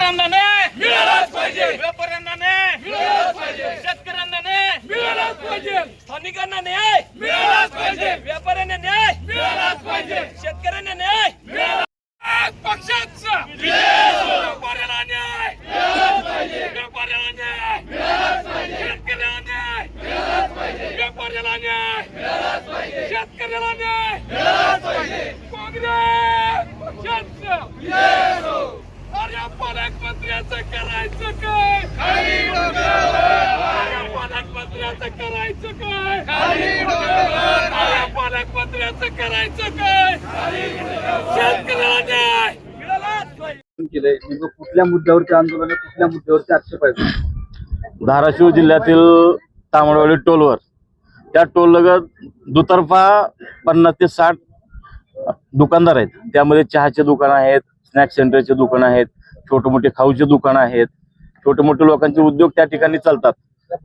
शेतकऱ्यांना न्याय मिळालाच पाहिजे, व्यापाऱ्यांना न्याय मिळालाच पाहिजे, शेतकऱ्यांना न्याय मिळालाच पाहिजे, स्थानिकांना न्याय मिळालाच पाहिजे, व्यापाऱ्यांना न्याय मिळालाच पाहिजे, शेतकऱ्यांना न्याय मिळालाच पक्षाचा व्यापाऱ्याला न्याय मिळालाच पाहिजे, व्यापाऱ्याला न्याय मिळालाच पाहिजे, शेतकऱ्याला न्याय मिळालाच पाहिजे, व्यापाऱ्याला न्याय मिळालाच पाहिजे, शेतकऱ्याला न्याय मिळालाच पाहिजे. काँग्रेस पक्षाचा अरे पालकमंत्र्याचं करायचं काय, पालकमंत्र्याचं करायचं काय, पालकमंत्र्याचं करायचं काय, शेतकऱ्याला न्याय मिळालाच पाहिजे. कुठल्या मुद्द्यावरती आंदोलन, कुठल्या मुद्द्यावरती आक्षेप आहे? धाराशिव जिल्ह्यातील तामडवाडी टोलवर त्या टोललगत दुतर्फा 50 ते 60 दुकानदार आहेत. त्यामध्ये चहाचे दुकान आहेत, स्नॅक सेंटरचे दुकान आहेत, छोटे मोठे खाऊचे दुकान आहेत, छोटे मोठे लोकांचे उद्योग त्या ठिकाणी चालतात.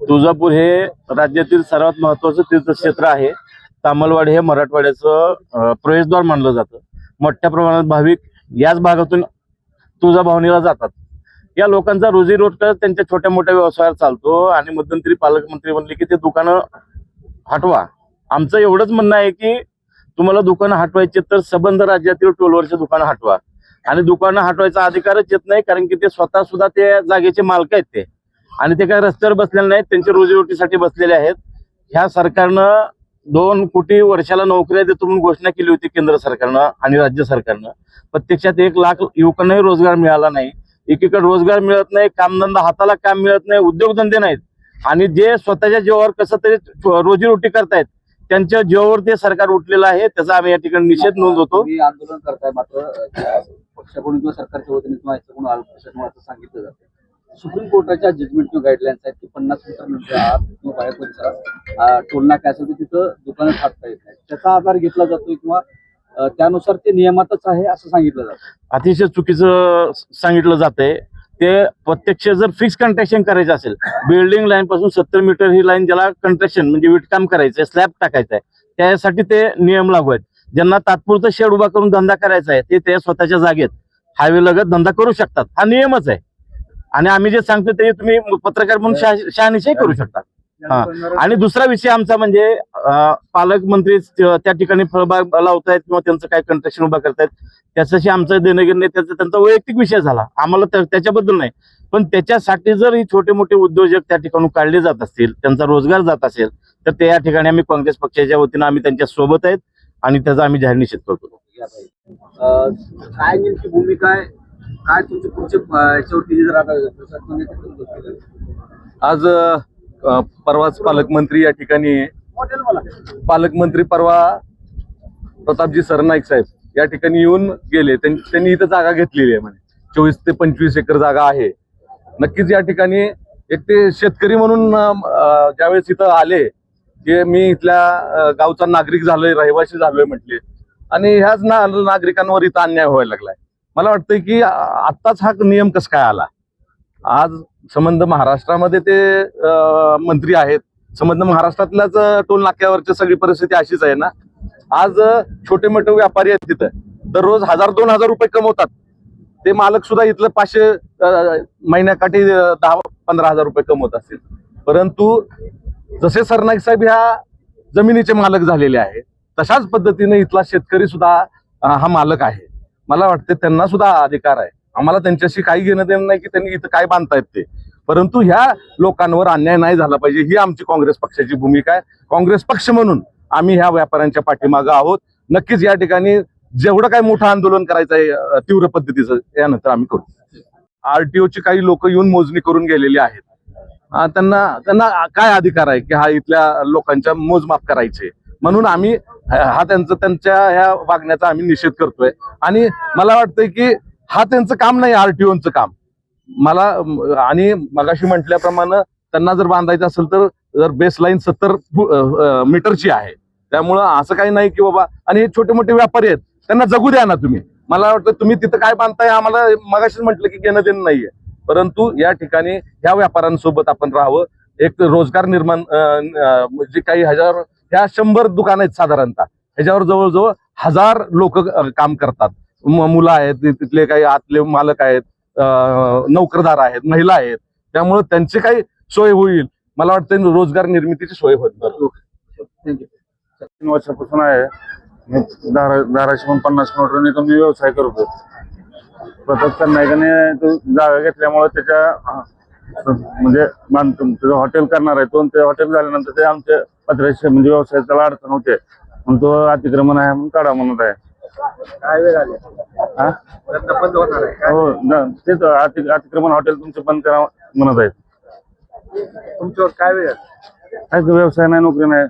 तुळजापूर हे राज्यातील सर्वात महत्वाचं तीर्थक्षेत्र आहे. तामलवाडी हे मराठवाड्याचं प्रवेशद्वार मानलं जातं. मोठ्या प्रमाणात भाविक याच भागातून तुळजाभवानीला जातात. या लोकांचा रोजीरोटी त्यांच्या छोट्या मोठ्या व्यवसायावर चालतो आणि मध्यंतरी पालकमंत्री म्हणले की ते दुकानं हटवा. आमचं एवढंच म्हणणं आहे की तुम्हाला दुकानं हटवायचे तर संबंध राज्यातील टोलवरचे दुकानं हटवा. आणि दुकानं हटवायचा अधिकारच येत नाही, कारण की ते स्वतः सुद्धा त्या जागेचे मालक आहेत ते, आणि ते काही रस्त्यावर बसलेले नाहीत, त्यांच्या रोजीरोटीसाठी बसलेले आहेत. ह्या सरकारनं 2 कोटी वर्षाला नोकऱ्या देतो म्हणून घोषणा केली होती केंद्र सरकारनं आणि राज्य सरकारनं. प्रत्यक्षात 1 लाख युवकांनाही रोजगार मिळाला नाही. एकीकडे रोजगार मिळत नाही, कामधंदा हाताला काम मिळत नाही, उद्योगधंदे नाहीत, आणि जे स्वतःच्या जीवावर कसं तरी रोजीरोटी करतायत त्यांच्या जीवावर ते सरकार उठलेलं आहे. त्याचा आम्ही या ठिकाणी निषेध नोंदवतो. आंदोलन करताय, मात्र पक्षाकडून किंवा सरकारच्या वतीने किंवा याच्याकडून असं सांगितलं जातं सुप्रीम कोर्टाच्या जजमेंट किंवा गाईडलाईन्स आहेत की 50 मीटर आत किंवा बाहेर परिसरात टोल नाका असेल तर तिथं दुकानं थाटता येत नाही. त्याचा आधार घेतला जातोय किंवा त्यानुसार ते नियमातच आहे असं सांगितलं जातं. अतिशय चुकीचं सांगितलं जातंय. ते प्रत्यक्ष जर फिक्स कंस्ट्रक्शन करायचं असेल, बिल्डिंग लाईन पासून 70 मीटर ही लाईन ज्याला कंस्ट्रक्शन म्हणजे विटकाम करायचंय, स्लॅब टाकायचा आहे, त्यासाठी ते नियम लागू आहेत. ज्यांना तात्पुरतं शेड उभा करून धंदा करायचा आहे ते स्वतःच्या जागेत हायवे लगत धंदा करू शकतात. हा नियमच आहे. आणि आम्ही जे सांगतो ते तुम्ही पत्रकार म्हणून शहानिशाही करू शकता. आणि दुसरा विषय आमचा म्हणजे पालकमंत्री त्या ठिकाणी फळबाग लावतायत किंवा त्यांचं काय कंस्ट्रक्शन उभा करतायत त्याच्याशी आमचं देणं घेणं त्यांचा वैयक्तिक विषय झाला. आम्हाला त्याच्याबद्दल नाही, पण त्याच्यासाठी जर ही छोटे मोठे उद्योजक त्या ठिकाणी काढले जात असतील, त्यांचा रोजगार जात असेल, तर ते या ठिकाणी आम्ही काँग्रेस पक्षाच्या वतीनं आम्ही त्यांच्या सोबत आहेत आणि त्याचा आम्ही जाहीर निषेध करतो. काय नेमकी भूमिका आहे, काय तुमचे पुढचे याच्यावरती जर आज परवाच पालकमंत्री या ठिकाणी परवा प्रतापजी सरनाईक साहेब या ठिकाणी येऊन गेले. त्यांनी इथं जागा घेतलेली आहे म्हणे, 24 ते 25 एकर जागा आहे. नक्कीच या ठिकाणी एक ते शेतकरी म्हणून ज्यावेळेस इथं आले की मी इथल्या गावचा नागरिक झालोय, रहिवासी झालोय म्हटले, आणि ह्याच नागरिकांवर इथं अन्याय व्हायला लागलाय. मला वाटतंय की आत्ताच हा नियम कसा काय आला. आज संबंध महाराष्ट्रामध्ये ते मंत्री आहेत, संबंध महाराष्ट्रातल्याच टोल नाक्यावरची सगळी परिस्थिती अशीच आहे ना. आज छोटे मोठे व्यापारी आहेत तिथं, दररोज 1000-2000 रुपये कमवतात. ते मालक सुद्धा इथलं 500 महिन्याकाठी 10-15 रुपये कमवत असतील. परंतु जसे सरनाईक साहेब ह्या जमिनीचे मालक झालेले आहेत, तशाच पद्धतीने इथला शेतकरी सुद्धा हा मालक आहे. मला वाटतं त्यांना सुद्धा अधिकार आहे. आम्हाला त्यांच्याशी काही घेणं देणं नाही की त्यांनी इथं काय बांधतायत ते, परंतु ह्या लोकांवर अन्याय नाही झाला पाहिजे ही आमची काँग्रेस पक्षाची भूमिका आहे. काँग्रेस पक्ष म्हणून आम्ही ह्या व्यापाऱ्यांच्या पाठीमागे आहोत. नक्कीच या ठिकाणी जेवढं काय मोठं आंदोलन करायचं आहे तीव्र पद्धतीचं यानंतर आम्ही करू. आरटीओची काही लोक येऊन मोजणी करून गेलेली आहेत. त्यांना काय अधिकार आहे की हा इथल्या लोकांच्या मोजमाप करायचे, म्हणून आम्ही त्यांच्या ह्या वागण्याचा आम्ही निषेध करतोय. आणि मला वाटतंय की हा त्यांचं काम नाही, आरटीओचं काम. आणि मगाशी म्हटल्याप्रमाणे त्यांना जर बांधायचं असेल तर बेसलाईन 70 मीटरची आहे. त्यामुळं असं काही नाही की बाबा, आणि हे छोटे मोठे व्यापारी आहेत त्यांना जगू द्या ना तुम्ही. मला वाटतं तुम्ही तिथं काय बांधताय आम्हाला मगाशीच म्हटलं की घेणं देणं नाहीये, परंतु या ठिकाणी ह्या व्यापाऱ्यांसोबत आपण राहावं. एक रोजगार निर्माण म्हणजे काही ह्या 100 दुकान आहेत साधारणतः, ह्याच्यावर जवळजवळ 1000 लोक काम करतात. मुलं आहेत, तिथले काही आतले मालक आहेत, नोकरदार आहेत, महिला आहेत, त्यामुळे त्यांची काही सोय होईल. मला वाटतं रोजगार निर्मितीची सोय होईल. थँक्यू. 3 वर्षापासून आहे. मी धाराशिवून 50 किलोमीटर इथून मी व्यवसाय करतो. प्रताप सरनाईकाने तो जागा घेतल्यामुळे त्याच्या म्हणजे बांधकाम त्याचं हॉटेल करणार आहे तो. ते हॉटेल झाल्यानंतर ते आमच्या पत्र्याचे म्हणजे व्यवसाय त्याला अडचण होते म्हणून तो अतिक्रमण आहे म्हणून काढा म्हणत आहे. हो तेच अतिक्रमण हॉटेल तुमचे बंद करा म्हणत आहेत. तुमच्यावर काय वेळ काय व्यवसाय नाही, नोकरी नाही.